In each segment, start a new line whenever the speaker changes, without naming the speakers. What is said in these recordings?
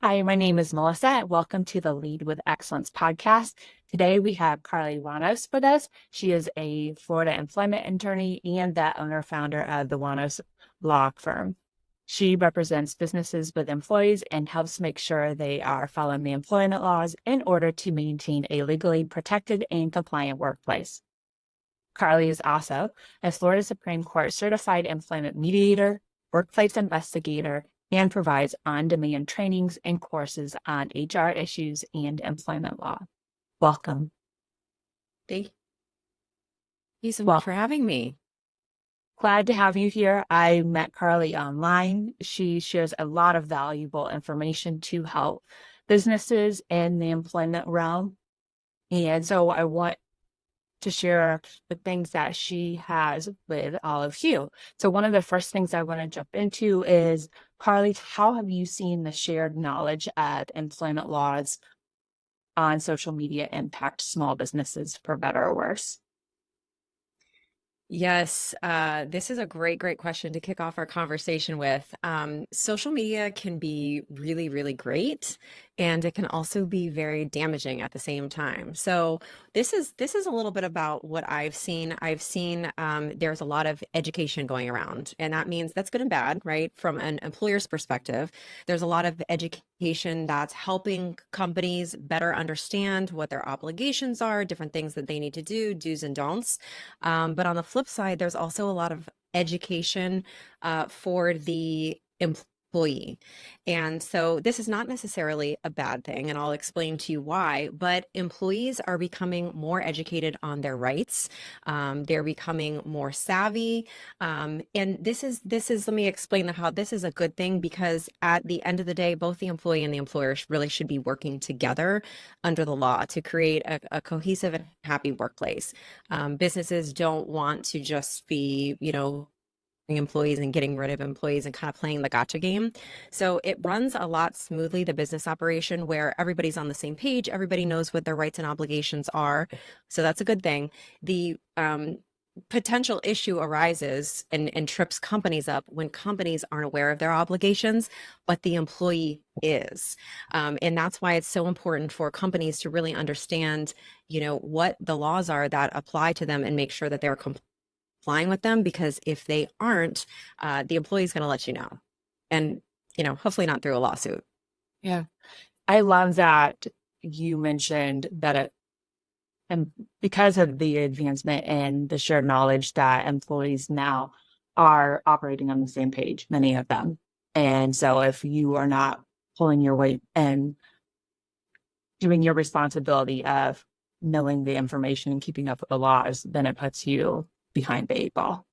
Hi, my name is Melissa, and welcome to the Lead with Excellence podcast. Today we have Carly Wannos with us. She is a Florida employment attorney and the owner-founder of the Wannos Law Firm. She represents businesses with employees and helps make sure they are following the employment laws in order to maintain a legally protected and compliant workplace. Carly is also a Florida Supreme Court certified employment mediator, workplace investigator, and provides on-demand trainings and courses on HR issues and employment law. Welcome.
Thank you so
Well,
much for having me.
glad to have you here. I met Carly online. She shares a lot of valuable information to help businesses in the employment realm. And so I want to share the things that she has with all of you. So one of the first things I want to jump into is, Carly, how have you seen the shared knowledge of employment laws on social media impact small businesses for better or worse?
Yes, this is a great question to kick off our conversation with. Social media can be really, really great, and it can also be very damaging at the same time. So this is a little bit about what I've seen. I've seen there's a lot of education going around, and that means that's good and bad, right? From an employer's perspective, there's a lot of education that's helping companies better understand what their obligations are, different things that they need to do, do's and don'ts. But on the flip side, there's also a lot of education for the employee. And so this is not necessarily a bad thing, and I'll explain to you why, but employees are becoming more educated on their rights. They're becoming more savvy. And this is, let me explain how this is a good thing, because at the end of the day, both the employee and the employer really should be working together under the law to create a cohesive and happy workplace. Businesses don't want to just be, employees and getting rid of employees and kind of playing the gotcha game. So it runs a lot smoothly, the business operation, where everybody's on the same page, everybody knows what their rights and obligations are. So that's a good thing. The potential issue arises and trips companies up when companies aren't aware of their obligations, but the employee is. And that's why it's so important for companies to really understand, what the laws are that apply to them and make sure that they're complying with them, because if they aren't, the employee is going to let you know. And, hopefully not through a lawsuit.
Yeah, I love that you mentioned that and because of the advancement and the shared knowledge that employees now are operating on the same page, many of them. And so if you are not pulling your weight and doing your responsibility of knowing the information and keeping up with the laws, then it puts you behind the eight ball.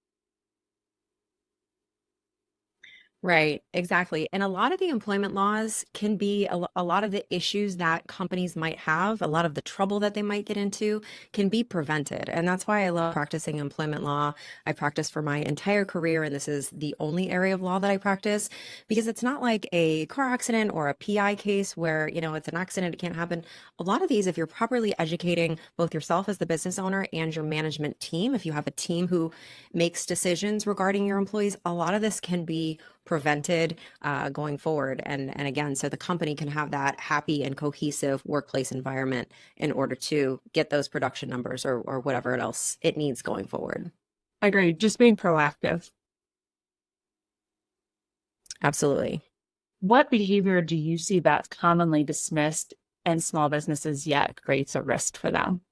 Right, exactly. And a lot of the employment laws can be a lot of the issues that companies might have, a lot of the trouble that they might get into can be prevented. And that's why I love practicing employment law. I practiced for my entire career, and this is the only area of law that I practice, because it's not like a car accident or a PI case where, it's an accident, it can't happen. A lot of these, if you're properly educating both yourself as the business owner and your management team, if you have a team who makes decisions regarding your employees, a lot of this can be prevented going forward. And again, so the company can have that happy and cohesive workplace environment in order to get those production numbers or whatever else it needs going forward.
I agree. Just being proactive.
Absolutely.
What behavior do you see that's commonly dismissed in small businesses yet creates a risk for them?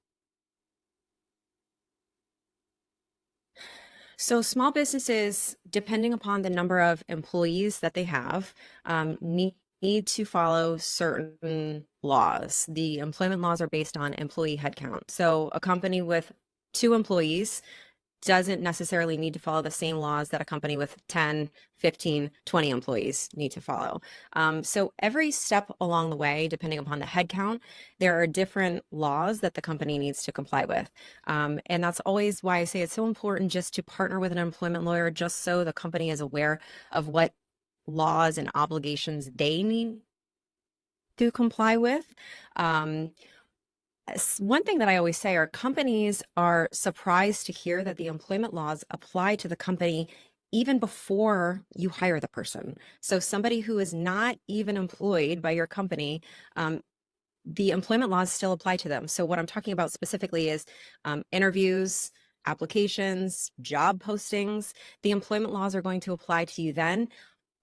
So small businesses, depending upon the number of employees that they have, need to follow certain laws. The employment laws are based on employee headcount. So a company with 2 employees doesn't necessarily need to follow the same laws that a company with 10, 15, 20 employees need to follow. So every step along the way, depending upon the headcount, there are different laws that the company needs to comply with. And that's always why I say it's so important just to partner with an employment lawyer, just so the company is aware of what laws and obligations they need to comply with. One thing that I always say are companies are surprised to hear that the employment laws apply to the company even before you hire the person. So somebody who is not even employed by your company, the employment laws still apply to them. So what I'm talking about specifically is interviews, applications, job postings. The employment laws are going to apply to you then.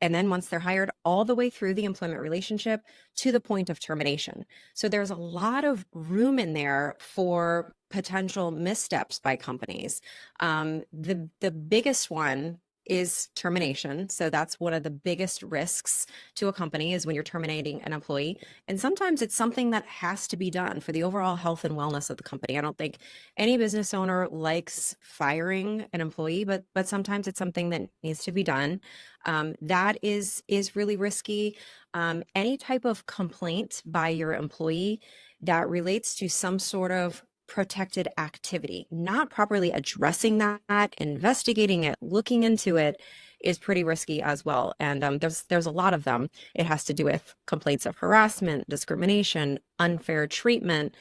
And then once they're hired, all the way through the employment relationship to the point of termination. So there's a lot of room in there for potential missteps by companies. The biggest one is termination. So that's one of the biggest risks to a company is when you're terminating an employee. And sometimes it's something that has to be done for the overall health and wellness of the company. I don't think any business owner likes firing an employee, but sometimes it's something that needs to be done. That is really risky. Any type of complaint by your employee that relates to some sort of protected activity, not properly addressing that, investigating it, looking into it is pretty risky as well. And there's a lot of them. It has to do with complaints of harassment, discrimination, unfair treatment,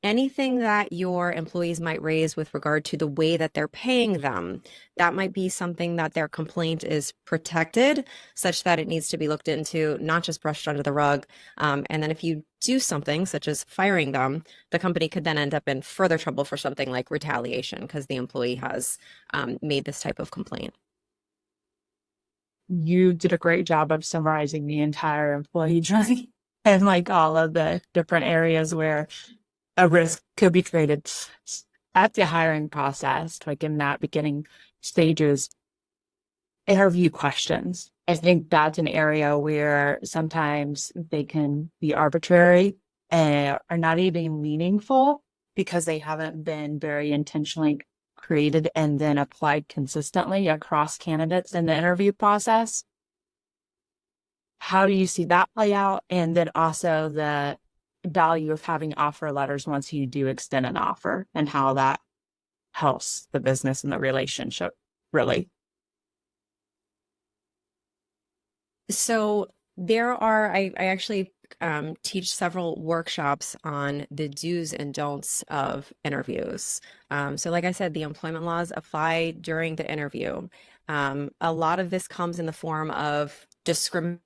anything that your employees might raise with regard to the way that they're paying them. That might be something that their complaint is protected, such that it needs to be looked into, not just brushed under the rug. And then if you do something such as firing them, the company could then end up in further trouble for something like retaliation because the employee has made this type of complaint.
You did a great job of summarizing the entire employee journey and like all of the different areas where a risk could be created at the hiring process, like in that beginning stages. Interview questions. I think that's an area where sometimes they can be arbitrary and are not even meaningful because they haven't been very intentionally created and then applied consistently across candidates in the interview process. How do you see that play out? And then also the value of having offer letters once you do extend an offer and how that helps the business and the relationship, really.
So I actually teach several workshops on the do's and don'ts of interviews. So like I said, the employment laws apply during the interview. A lot of this comes in the form of discrimination,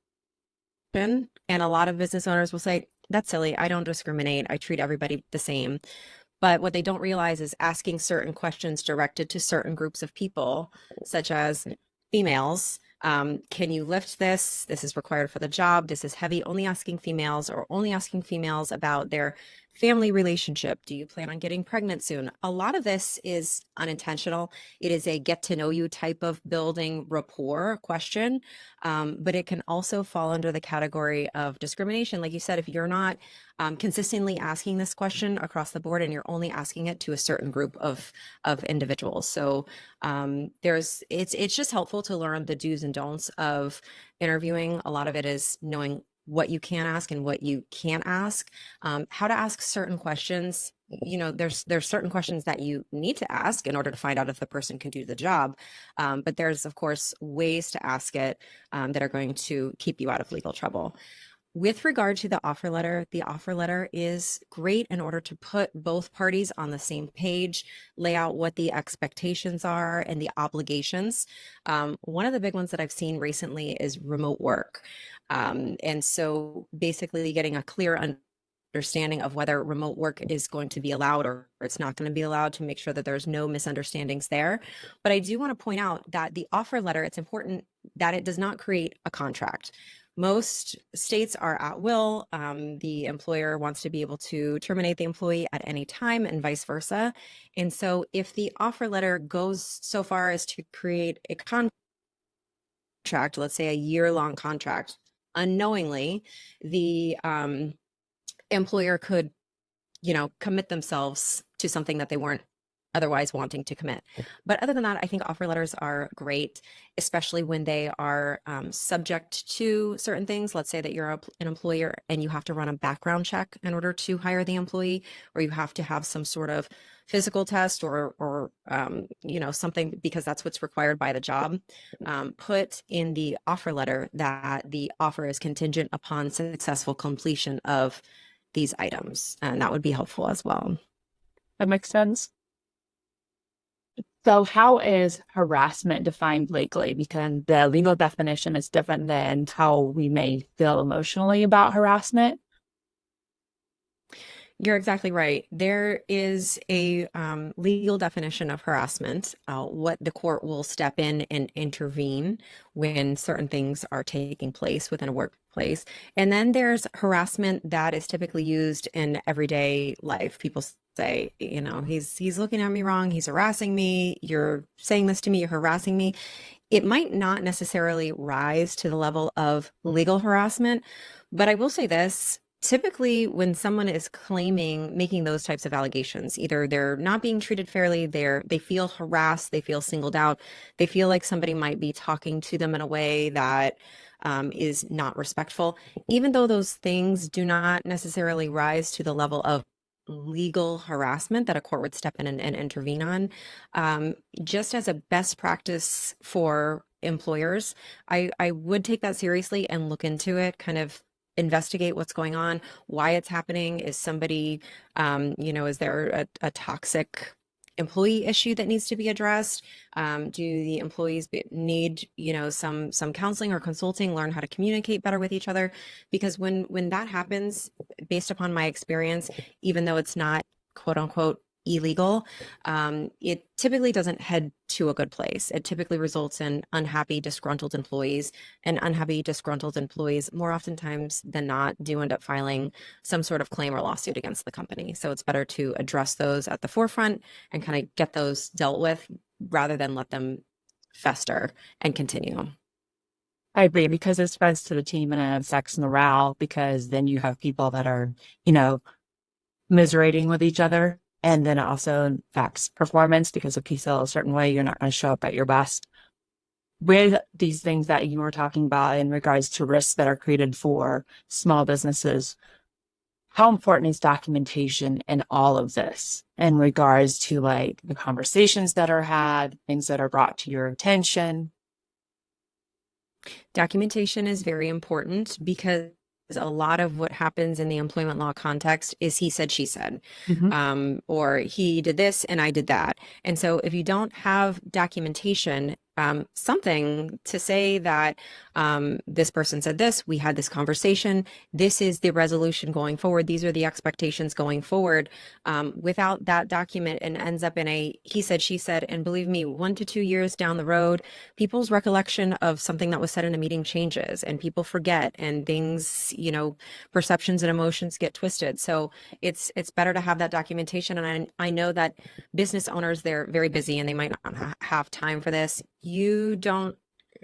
and a lot of business owners will say, that's silly. I don't discriminate. I treat everybody the same. But what they don't realize is asking certain questions directed to certain groups of people, such as females. Can you lift this? This is required for the job. This is heavy. Only asking females, or only asking females about their family relationship. Do you plan on getting pregnant soon? A lot of this is unintentional. It is a get to know you type of building rapport question, but it can also fall under the category of discrimination. Like you said, if you're not consistently asking this question across the board and you're only asking it to a certain group of individuals. So it's just helpful to learn the do's and don'ts of interviewing. A lot of it is knowing what you can ask and what you can't ask, how to ask certain questions. You know, there's certain questions that you need to ask in order to find out if the person can do the job. But there's, of course, ways to ask it that are going to keep you out of legal trouble. With regard to the offer letter is great in order to put both parties on the same page, lay out what the expectations are and the obligations. One of the big ones that I've seen recently is remote work. And so basically getting a clear understanding of whether remote work is going to be allowed or it's not going to be allowed, to make sure that there's no misunderstandings there. But I do want to point out that the offer letter, it's important that it does not create a contract. Most states are at will. The employer wants to be able to terminate the employee at any time and vice versa. And so if the offer letter goes so far as to create a contract, let's say a year-long contract, unknowingly, the employer could, commit themselves to something that they weren't otherwise wanting to commit. But other than that, I think offer letters are great, especially when they are subject to certain things. Let's say that you're an employer and you have to run a background check in order to hire the employee, or you have to have some sort of physical test or something, because that's what's required by the job. Put in the offer letter that the offer is contingent upon successful completion of these items, and that would be helpful as well.
That makes sense. So how is harassment defined legally? Because the legal definition is different than how we may feel emotionally about harassment.
You're exactly right. There is a legal definition of harassment, what the court will step in and intervene when certain things are taking place within a workplace. And then there's harassment that is typically used in everyday life. People say, he's looking at me wrong, he's harassing me, you're saying this to me, you're harassing me. It might not necessarily rise to the level of legal harassment, but I will say this. Typically, when someone is making those types of allegations, either they're not being treated fairly, they feel harassed, they feel singled out, they feel like somebody might be talking to them in a way that is not respectful, even though those things do not necessarily rise to the level of legal harassment that a court would step in and intervene on. Just as a best practice for employers, I would take that seriously and look into it, kind of investigate what's going on, why it's happening. Is somebody, is there a toxic employee issue that needs to be addressed? Do the employees need, some counseling or consulting, learn how to communicate better with each other? Because when that happens, based upon my experience, even though it's not quote unquote illegal, it typically doesn't head to a good place. It typically results in unhappy, disgruntled employees, and unhappy, disgruntled employees more oftentimes than not do end up filing some sort of claim or lawsuit against the company. So it's better to address those at the forefront and kind of get those dealt with rather than let them fester and continue.
I agree because it spreads to the team and it affects morale because then you have people that are, you know, miserating with each other. And then it also affects performance because if you feel a certain way, you're not going to show up at your best. With these things that you were talking about in regards to risks that are created for small businesses, how important is documentation in all of this in regards to like the conversations that are had, things that are brought to your attention?
Documentation is very important because a lot of what happens in the employment law context is he said, she said,
Mhm.
or he did this and I did that. And so if you don't have documentation, something to say that this person said this, we had this conversation, this is the resolution going forward, these are the expectations going forward. Without that document, and ends up in a he said, she said, and believe me, 1 to 2 years down the road, people's recollection of something that was said in a meeting changes and people forget and things, perceptions and emotions get twisted. So it's better to have that documentation. And I know that business owners, they're very busy and they might not have time for this. You don't,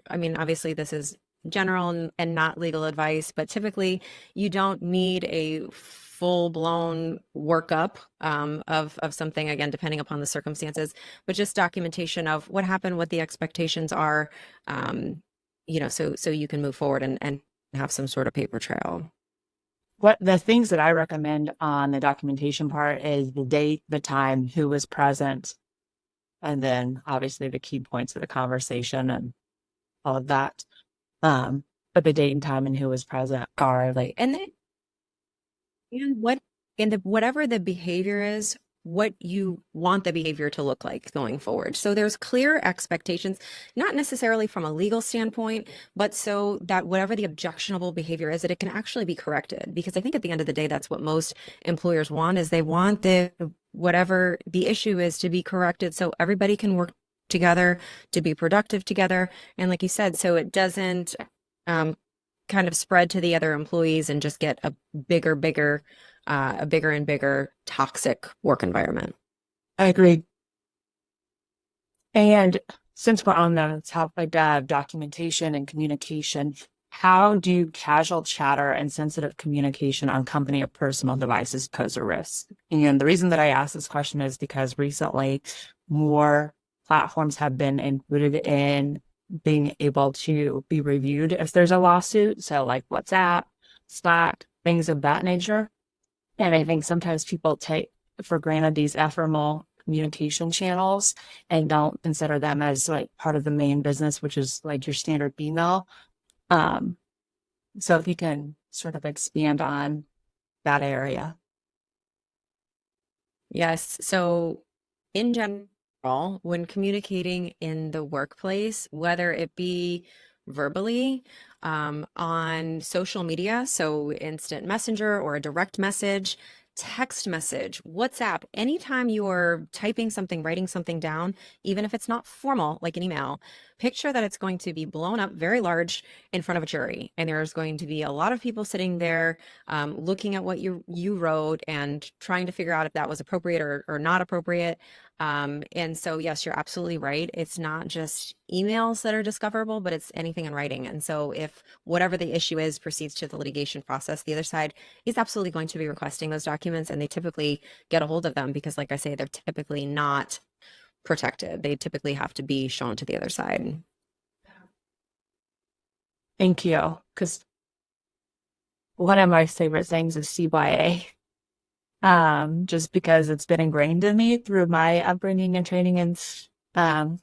I mean, obviously this is general and not legal advice, but typically you don't need a full-blown workup of something, again, depending upon the circumstances, but just documentation of what happened, what the expectations are, so you can move forward and have some sort of paper trail.
What the things that I recommend on the documentation part is the date, the time, who was present, and then obviously the key points of the conversation and all of that. But the date and time and who was present are like,
And then and what and whatever the behavior is, what you want the behavior to look like going forward. So there's clear expectations, not necessarily from a legal standpoint, but so that whatever the objectionable behavior is, that it can actually be corrected. Because I think at the end of the day, that's what most employers want, is they want the whatever the issue is to be corrected so everybody can work together to be productive together. And like you said, so it doesn't um, kind of spread to the other employees and just get a bigger and bigger toxic work environment.
I agree. And since we're on the topic of documentation and communication, how do casual chatter and sensitive communication on company or personal devices pose a risk? And the reason that I ask this question is because recently more platforms have been included in being able to be reviewed if there's a lawsuit. So like WhatsApp, Slack, things of that nature. And I think sometimes people take for granted these ephemeral communication channels and don't consider them as like part of the main business, which is like your standard email. Um, so if you can sort of expand on that area.
Yes. So in general, overall, when communicating in the workplace, whether it be verbally, on social media, so instant messenger or a direct message, text message, WhatsApp, anytime you are typing something, writing something down, even if it's not formal, like an email, picture that it's going to be blown up very large in front of a jury. And there's going to be a lot of people sitting there looking at what you wrote and trying to figure out if that was appropriate or not appropriate. And so, yes, you're absolutely right. It's not just emails that are discoverable, but it's anything in writing. And so if whatever the issue is proceeds to the litigation process, the other side is absolutely going to be requesting those documents, and they typically get a hold of them because, like I say, they're typically not protected. They typically have to be shown to the other side.
Thank you. Because one of my favorite things is CYA. Just because it's been ingrained in me through my upbringing and training and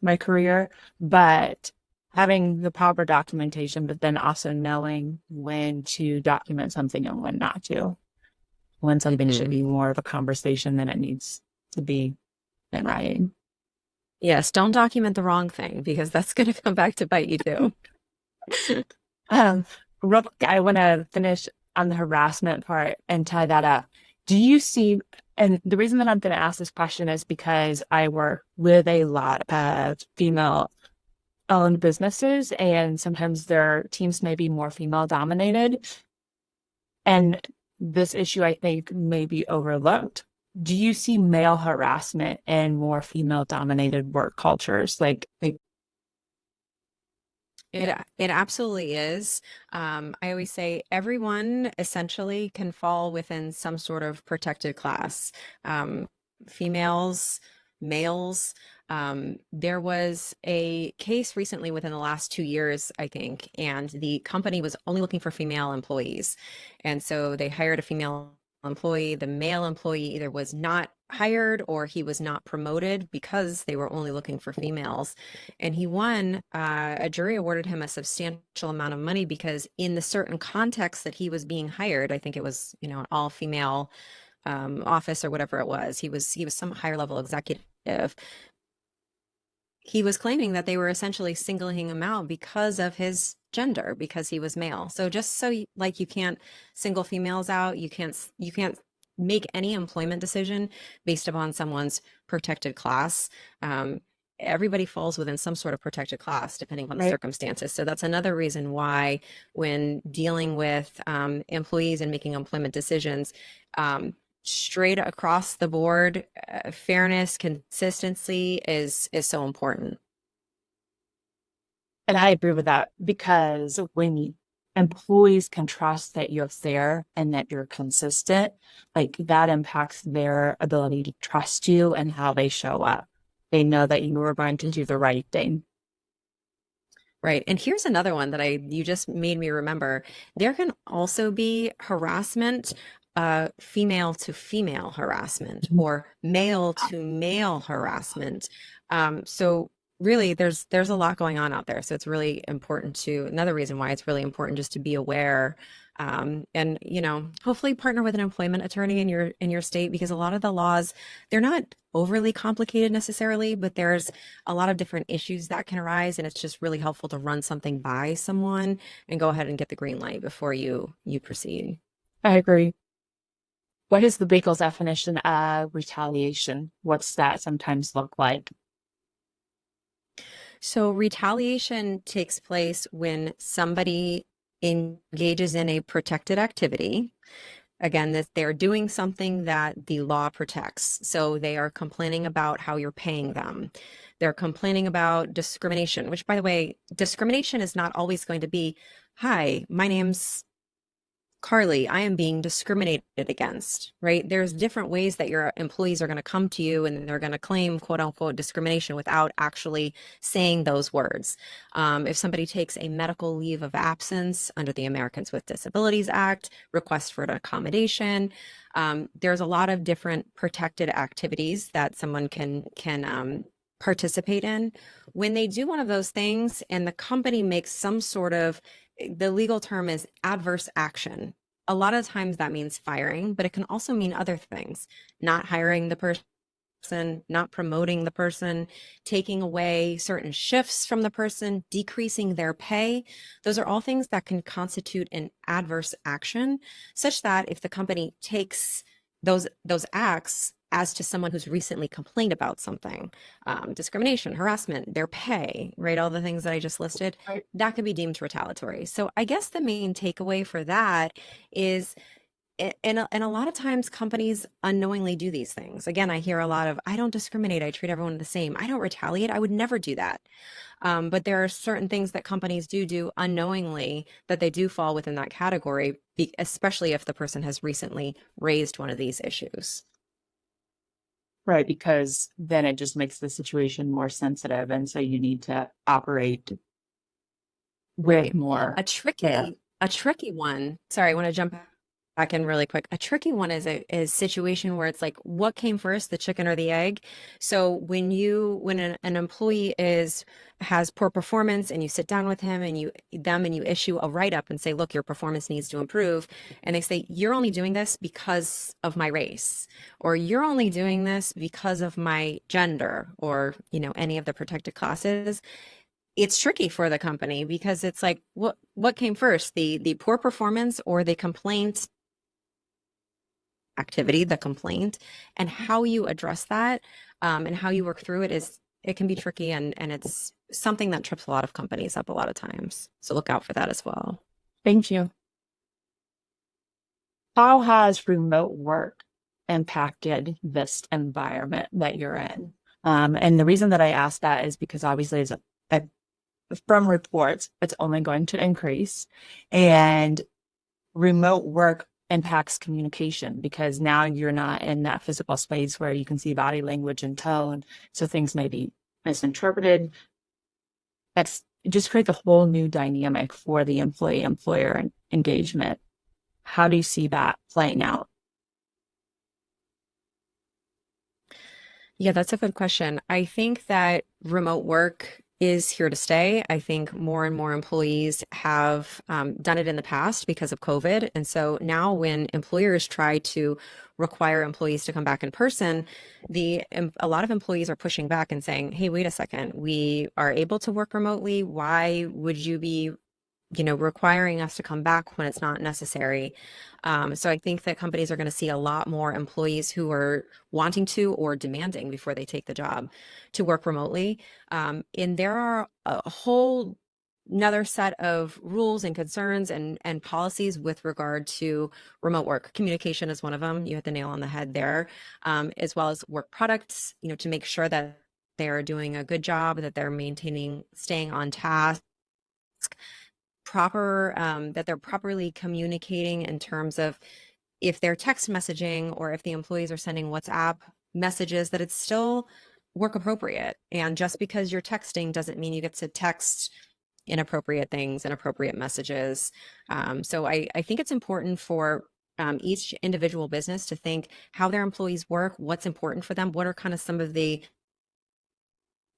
my career, but having the proper documentation, but then also knowing when to document something and when not to, when something should be more of a conversation than it needs to be in writing.
Yes, don't document the wrong thing because that's going to come back to bite you too.
Real quick, I want to finish on the harassment part and tie that up. Do you see, and the reason that I'm going to ask this question is because I work with a lot of female-owned businesses, and sometimes their teams may be more female-dominated. And this issue, I think, may be overlooked. Do you see male harassment in more female-dominated work cultures?
It absolutely is. I always say everyone essentially can fall within some sort of protected class. Females, males. There was a case recently within the last 2 years, I think, and the company was only looking for female employees. And so they hired a female employee. The male employee either was not hired or he was not promoted because they were only looking for females. And he won, a jury awarded him a substantial amount of money because in the certain context that he was being hired, I think it was, an all female office or whatever it was, he was some higher level executive. He was claiming that they were essentially singling him out because of his gender, because he was male. So just so like you can't single females out, you can't make any employment decision based upon someone's protected class. Everybody falls within some sort of protected class depending on the circumstances. So that's another reason why when dealing with employees and making employment decisions, straight across the board, fairness, consistency is so important.
And I agree with that because when employees can trust that you're fair and that you're consistent, like that impacts their ability to trust you and how they show up. They know that you are going to do the right thing.
Right. And here's another one that you just made me remember. There can also be harassment, female to female harassment or male to male harassment. So really there's a lot going on out there. So it's really important another reason why it's really important just to be aware, and hopefully partner with an employment attorney in your state, because a lot of the laws, they're not overly complicated necessarily, but there's a lot of different issues that can arise, and it's just really helpful to run something by someone and go ahead and get the green light before you proceed.
I agree. What is the legal definition of retaliation? What's that sometimes look like?
So retaliation takes place when somebody engages in a protected activity. Again, that they're doing something that the law protects. So they are complaining about how you're paying them. They're complaining about discrimination, which, by the way, discrimination is not always going to be, hi, my name's Carly, I am being discriminated against, right? There's different ways that your employees are going to come to you and they're going to claim quote unquote discrimination without actually saying those words. If somebody takes a medical leave of absence under the Americans with Disabilities Act, request for an accommodation, there's a lot of different protected activities that someone can participate in. When they do one of those things and the company makes some sort of, the legal term is adverse action. A lot of times that means firing, but it can also mean other things, not hiring the person person, not promoting the person, taking away certain shifts from the person, decreasing their pay. Those are all things that can constitute an adverse action, such that if the company takes those acts as to someone who's recently complained about something, discrimination, harassment, their pay, right? All the things that I just listed,
Right.
that could be deemed retaliatory. So I guess the main takeaway for that is, and a lot of times companies unknowingly do these things. Again, I hear a lot of, I don't discriminate. I treat everyone the same. I don't retaliate. I would never do that. But there are certain things that companies do unknowingly that they do fall within that category, especially if the person has recently raised one of these issues.
Right, because then it just makes the situation more sensitive. And so you need to operate with
Right.
more.
A tricky one. Sorry, I want to jump back in really quick. A tricky one is a situation where it's like, what came first, the chicken or the egg? So when an employee has poor performance and you sit down with him and you issue a write-up and say, look, your performance needs to improve. And they say, you're only doing this because of my race, or you're only doing this because of my gender, or, any of the protected classes. It's tricky for the company because it's like, what came first, the poor performance or the complaint activity, the complaint, and how you address that, and how you work through it can be tricky, and it's something that trips a lot of companies up a lot of times. So look out for that as well.
Thank you. How has remote work impacted this environment that you're in? And the reason that I ask that is because obviously from reports, it's only going to increase. And remote work impacts communication because now you're not in that physical space where you can see body language and tone. So things may be misinterpreted. It just creates a whole new dynamic for the employee-employer engagement. How do you see that playing out?
Yeah, that's a good question. I think that remote work is here to stay. I think more and more employees have done it in the past because of COVID. And so now when employers try to require employees to come back in person, a lot of employees are pushing back and saying, hey, wait a second, we are able to work remotely. Why would you be requiring us to come back when it's not necessary? So I think that companies are going to see a lot more employees who are wanting to or demanding before they take the job to work remotely. And there are a whole another set of rules and concerns and policies with regard to remote work. Communication is one of them. You hit the nail on the head there, as well as work products, to make sure that they're doing a good job, that they're staying on task, that they're properly communicating in terms of if they're text messaging or if the employees are sending WhatsApp messages, that it's still work appropriate. And just because you're texting doesn't mean you get to text inappropriate things, inappropriate messages. So I think it's important for each individual business to think how their employees work, what's important for them, what are kind of some of the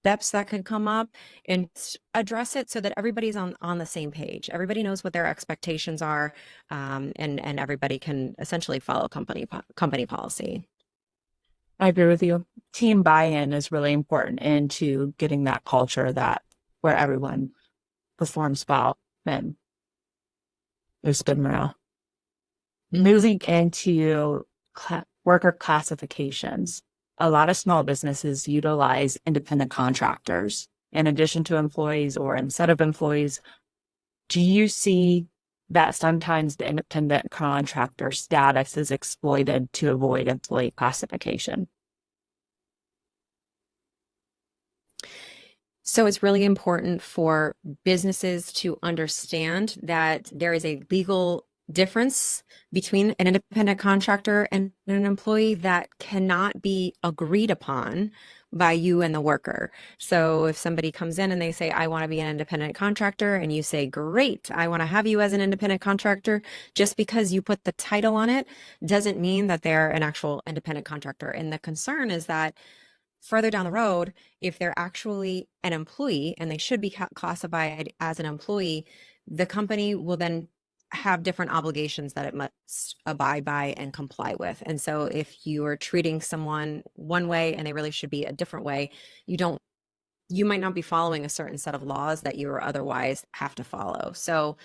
steps that could come up, and address it so that everybody's on the same page. Everybody knows what their expectations are, and everybody can essentially follow company policy.
I agree with you. Team buy-in is really important into getting that culture where everyone performs well and there's good morale. Moving into worker classifications, a lot of small businesses utilize independent contractors in addition to employees or instead of employees. Do you see that sometimes the independent contractor status is exploited to avoid employee classification?
So it's really important for businesses to understand that there is a legal difference between an independent contractor and an employee that cannot be agreed upon by you and the worker. So if somebody comes in and they say, I want to be an independent contractor, and you say, great, I want to have you as an independent contractor, just because you put the title on it doesn't mean that they're an actual independent contractor. And the concern is that further down the road, if they're actually an employee and they should be classified as an employee, the company will then have different obligations that it must abide by and comply with. And so if you are treating someone one way and they really should be a different way, you don't you might not be following a certain set of laws that you otherwise have to follow. So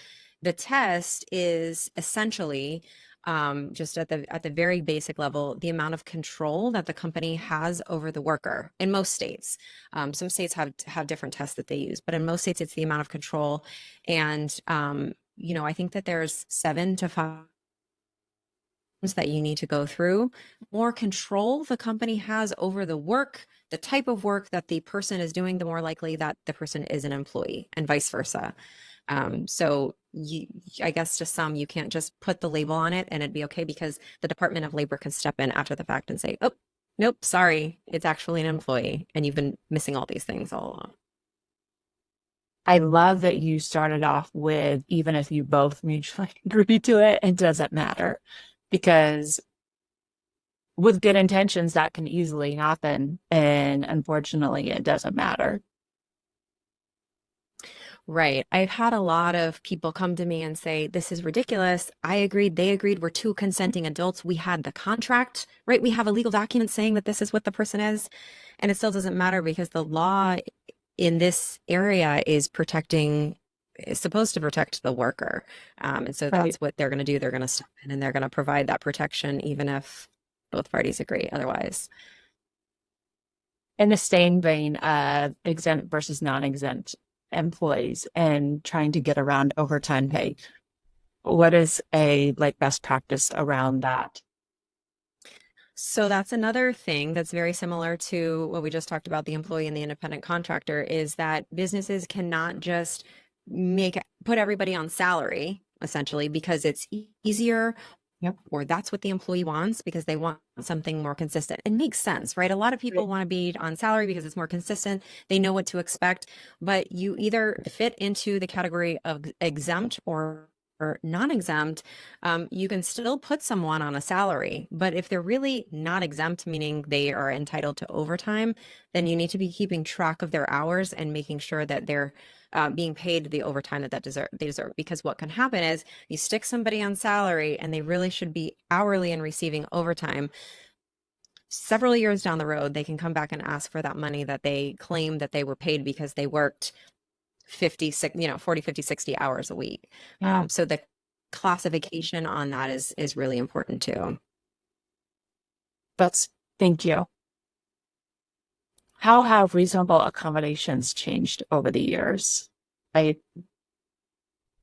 the test is essentially just at the very basic level, the amount of control that the company has over the worker in most states. Some states have different tests that they use, but in most states, it's the amount of control. And I think that there's 7 to 5 that you need to go through. More control the company has over the work, the type of work that the person is doing, the more likely that the person is an employee, and vice versa. So I guess to some, you can't just put the label on it and it'd be okay, because the Department of Labor can step in after the fact and say, oh, nope, sorry, it's actually an employee, and you've been missing all these things all along.
I love that you started off with, even if you both mutually agree to it, it doesn't matter, because with good intentions, that can easily happen. And unfortunately, it doesn't matter.
Right. I've had a lot of people come to me and say, this is ridiculous. I agreed. They agreed. We're two consenting adults. We had the contract, right? We have a legal document saying that this is what the person is. And it still doesn't matter, because the law in this area is supposed to protect the worker. And so
Right.
that's what they're going to do. They're going to step in and they're going to provide that protection, even if both parties agree otherwise.
In the same vein of exempt versus non-exempt employees and trying to get around overtime pay, what is a best practice around that?
So that's another thing that's very similar to what we just talked about, the employee and the independent contractor, is that businesses cannot just put everybody on salary, essentially, because it's easier,
Yep.
or that's what the employee wants, because they want something more consistent. It makes sense, right? A lot of people
Right.
want to be on salary because it's more consistent. They know what to expect, but you either fit into the category of exempt or non-exempt. You can still put someone on a salary, but if they're really not exempt, meaning they are entitled to overtime, then you need to be keeping track of their hours and making sure that they're being paid the overtime they deserve. Because what can happen is you stick somebody on salary and they really should be hourly and receiving overtime. Several years down the road, they can come back and ask for that money that they claim that they were paid because they worked 40, 50, 60 hours a week.
Yeah.
So the classification on that is really important too.
Thank you. How have reasonable accommodations changed over the years? I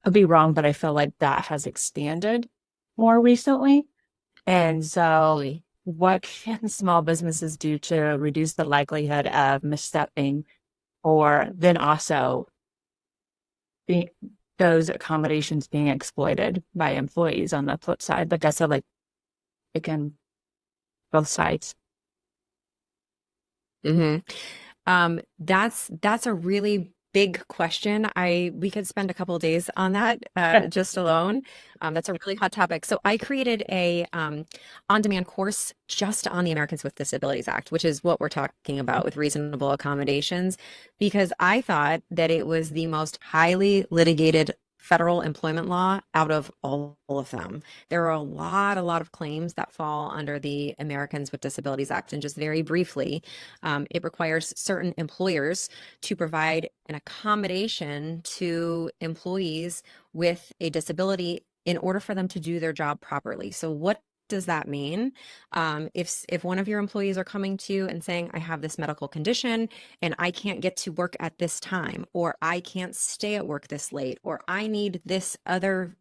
could be wrong, but I feel like that has expanded more recently. And so,
Really?
what can small businesses do to reduce the likelihood of misstepping, or then also being those accommodations being exploited by employees on the flip side? Like I said, again, both sides.
Hmm. That's a really big question. We could spend a couple of days on that just alone. That's a really hot topic. So I created a on-demand course just on the Americans with Disabilities Act, which is what we're talking about with reasonable accommodations, because I thought that it was the most highly litigated federal employment law out of all of them. There are a lot of claims that fall under the Americans with Disabilities Act. And just very briefly, it requires certain employers to provide an accommodation to employees with a disability in order for them to do their job properly. So what does that mean? If one of your employees are coming to you and saying, I have this medical condition and I can't get to work at this time, or I can't stay at work this late, or I need this other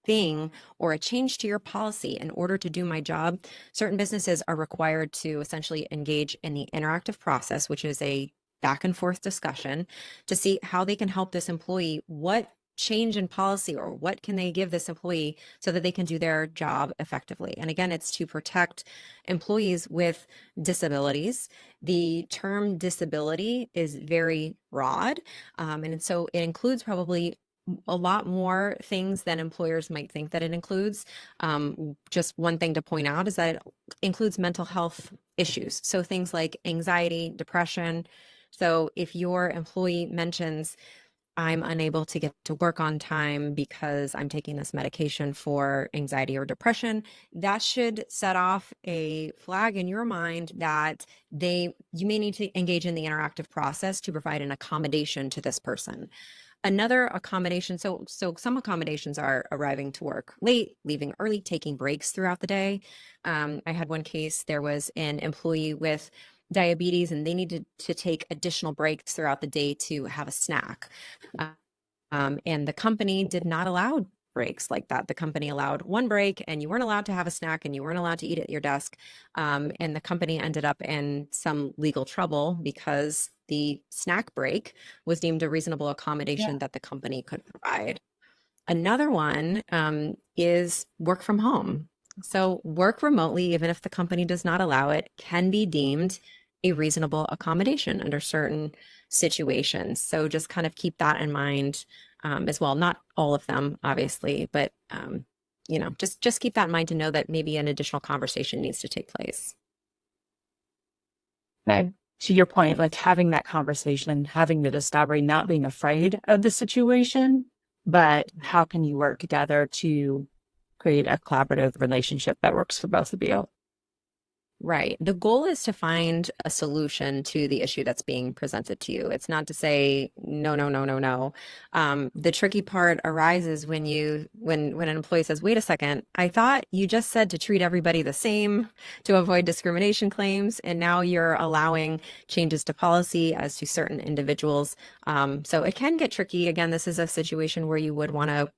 thing or a change to your policy in order to do my job, certain businesses are required to essentially engage in the interactive process, which is a back and forth discussion to see how they can help this employee, what change in policy or what can they give this employee so that they can do their job effectively. And again, it's to protect employees with disabilities. The term disability is very broad, and so it includes probably a lot more things than employers might think that it includes. Just one thing to point out is that it includes mental health issues. So things like anxiety, depression. So if your employee mentions I'm unable to get to work on time because I'm taking this medication for anxiety or depression, that should set off a flag in your mind that you may need to engage in the interactive process to provide an accommodation to this person. Another accommodation, so some accommodations are arriving to work late, leaving early, taking breaks throughout the day. I had one case, there was an employee with diabetes and they needed to take additional breaks throughout the day to have a snack. And the company did not allow breaks like that. The company allowed one break, and you weren't allowed to have a snack, and you weren't allowed to eat at your desk. And the company ended up in some legal trouble because the snack break was deemed a reasonable
Yeah.
accommodation that the company could provide. Another one is work from home. So, work remotely, even if the company does not allow it, can be deemed a reasonable accommodation under certain situations. So, just kind of keep that in mind as well. Not all of them, obviously, but just keep that in mind to know that maybe an additional conversation needs to take place.
Okay. To your point, like having that conversation, having the discovery, not being afraid of the situation, but how can you work together to create a collaborative relationship that works for both of you?
Right. The goal is to find a solution to the issue that's being presented to you. It's not to say no, no, no, no, no. The tricky part arises when when an employee says, "Wait a second, I thought you just said to treat everybody the same to avoid discrimination claims, and now you're allowing changes to policy as to certain individuals." So it can get tricky. Again, this is a situation where you would want to,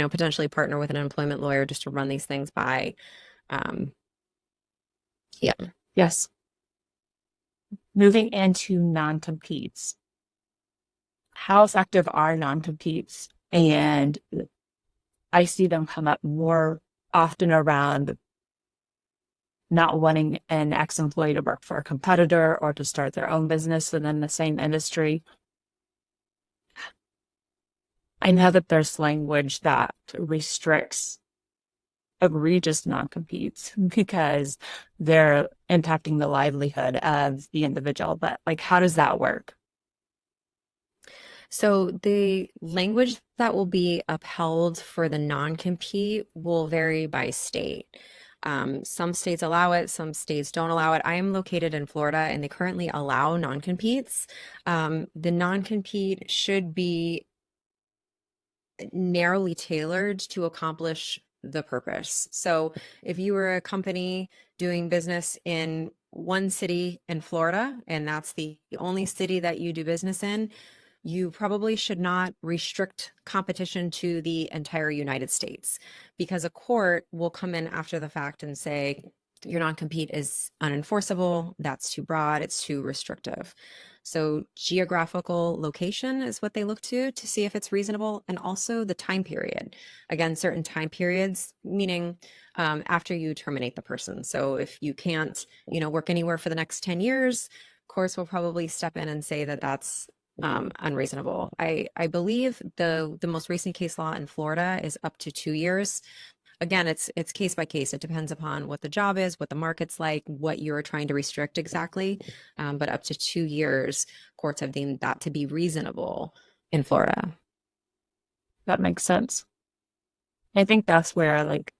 potentially partner with an employment lawyer just to run these things by. Um, yeah.
Yes. Moving into non-competes. How effective are non-competes? And I see them come up more often around not wanting an ex-employee to work for a competitor or to start their own business within the same industry. I know that there's language that restricts egregious non-competes because they're impacting the livelihood of the individual, but like, how does that work?
So the language that will be upheld for the non-compete will vary by state. Some states allow it, some states don't allow it. I am located in Florida and they currently allow non-competes. The non-compete should be narrowly tailored to accomplish the purpose. So if you were a company doing business in one city in Florida and that's the only city that you do business in, you probably should not restrict competition to the entire United States because a court will come in after the fact and say, your non-compete is unenforceable, that's too broad, it's too restrictive. So geographical location is what they look to see if it's reasonable, and also the time period. Again, certain time periods, meaning after you terminate the person. So if you can't, work anywhere for the next 10 years, courts will probably step in and say that that's unreasonable. I believe the most recent case law in Florida is up to 2 years. Again, it's case by case. It depends upon what the job is, what the market's like, what you're trying to restrict exactly. But up to 2 years, courts have deemed that to be reasonable in Florida.
That makes sense. I think that's where, like,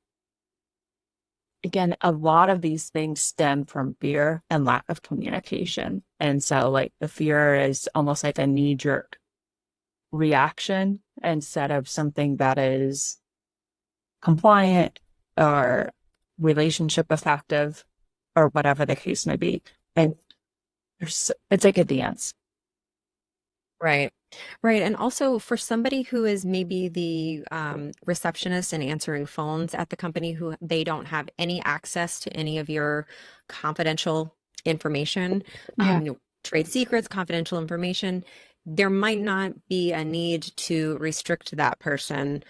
again, a lot of these things stem from fear and lack of communication. And so, like, the fear is almost like a knee-jerk reaction instead of something that is compliant or relationship effective or whatever the case may be. And it's like a dance.
Right. Right. And also for somebody who is maybe the receptionist and answering phones at the company who they don't have any access to any of your confidential information,
Yeah.
trade secrets, confidential information, there might not be a need to restrict that person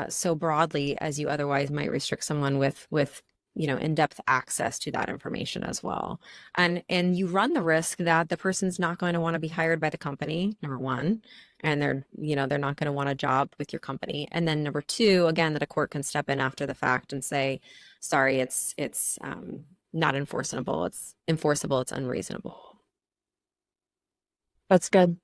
so broadly as you otherwise might restrict someone with in-depth access to that information as well. And you run the risk that the person's not going to want to be hired by the company, number one, and they're not going to want a job with your company. And then number two, again, that a court can step in after the fact and say, sorry, it's not enforceable. It's enforceable. It's unreasonable.
That's good.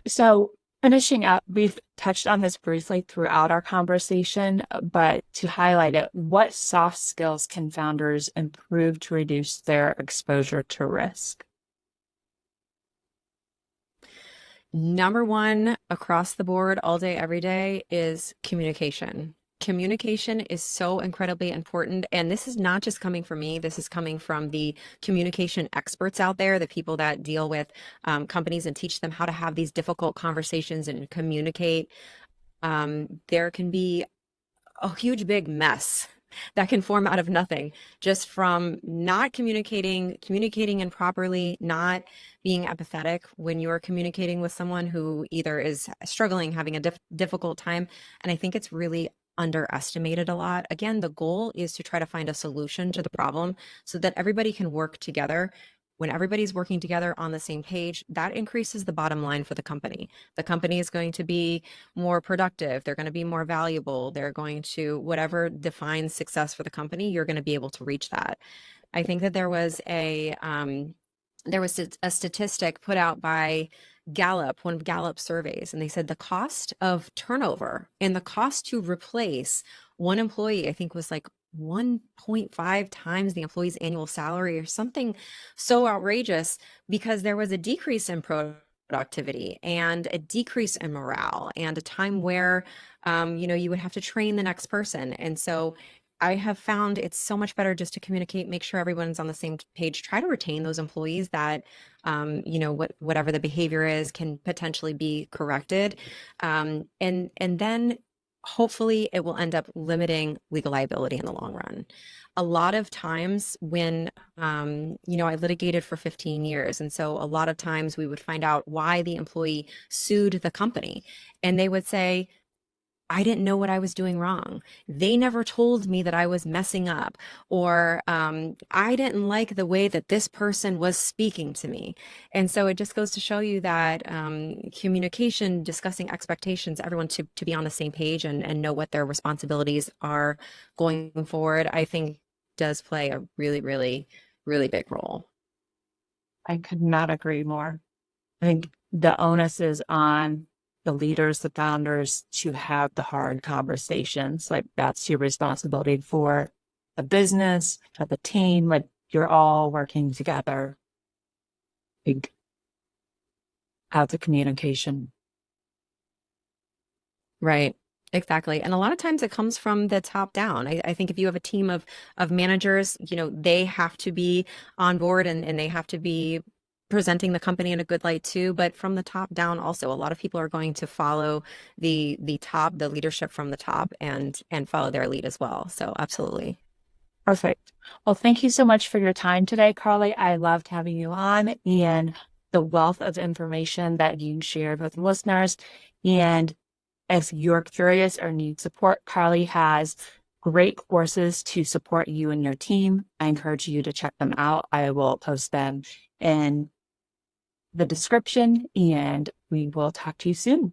So, finishing up, we've touched on this briefly throughout our conversation, but to highlight it, what soft skills can founders improve to reduce their exposure to risk?
Number one, across the board, all day, every day, is communication. Communication is so incredibly important. And this is not just coming from me, this is coming from the communication experts out there, the people that deal with companies and teach them how to have these difficult conversations and communicate. There can be a huge big mess that can form out of nothing just from not communicating improperly, not being empathetic when you're communicating with someone who either is struggling, having a difficult time. And I think it's really underestimated a lot. Again, the goal is to try to find a solution to the problem so that everybody can work together. When everybody's working together on the same page, that increases the bottom line for the company. The company is going to be more productive. They're going to be more valuable. They're going to, whatever defines success for the company, you're going to be able to reach that. I think that there was a statistic put out by Gallup, one of Gallup's surveys, and they said the cost of turnover and the cost to replace one employee, I think was like 1.5 times the employee's annual salary or something so outrageous because there was a decrease in productivity and a decrease in morale and a time where you would have to train the next person. And so I have found it's so much better just to communicate, make sure everyone's on the same page, try to retain those employees that whatever the behavior is can potentially be corrected. And then hopefully it will end up limiting legal liability in the long run. A lot of times when, I litigated for 15 years. And so a lot of times we would find out why the employee sued the company. And they would say, I didn't know what I was doing wrong. They never told me that I was messing up, or I didn't like the way that this person was speaking to me. And so it just goes to show you that communication, discussing expectations, everyone to be on the same page and know what their responsibilities are going forward, I think does play a really, really, really big role.
I could not agree more. I think the onus is on the leaders, the founders to have the hard conversations. Like that's your responsibility for the business, for the team. Like you're all working together. Like, have the communication.
Right. Exactly. And a lot of times it comes from the top down. I think if you have a team of managers, they have to be on board and they have to be presenting the company in a good light too. But from the top down also, a lot of people are going to follow the leadership from the top and follow their lead as well. So absolutely.
Perfect. Well, thank you so much for your time today, Carly. I loved having you on and the wealth of information that you shared with listeners. And if you're curious or need support, Carly has great courses to support you and your team. I encourage you to check them out. I will post them in the description and we will talk to you soon.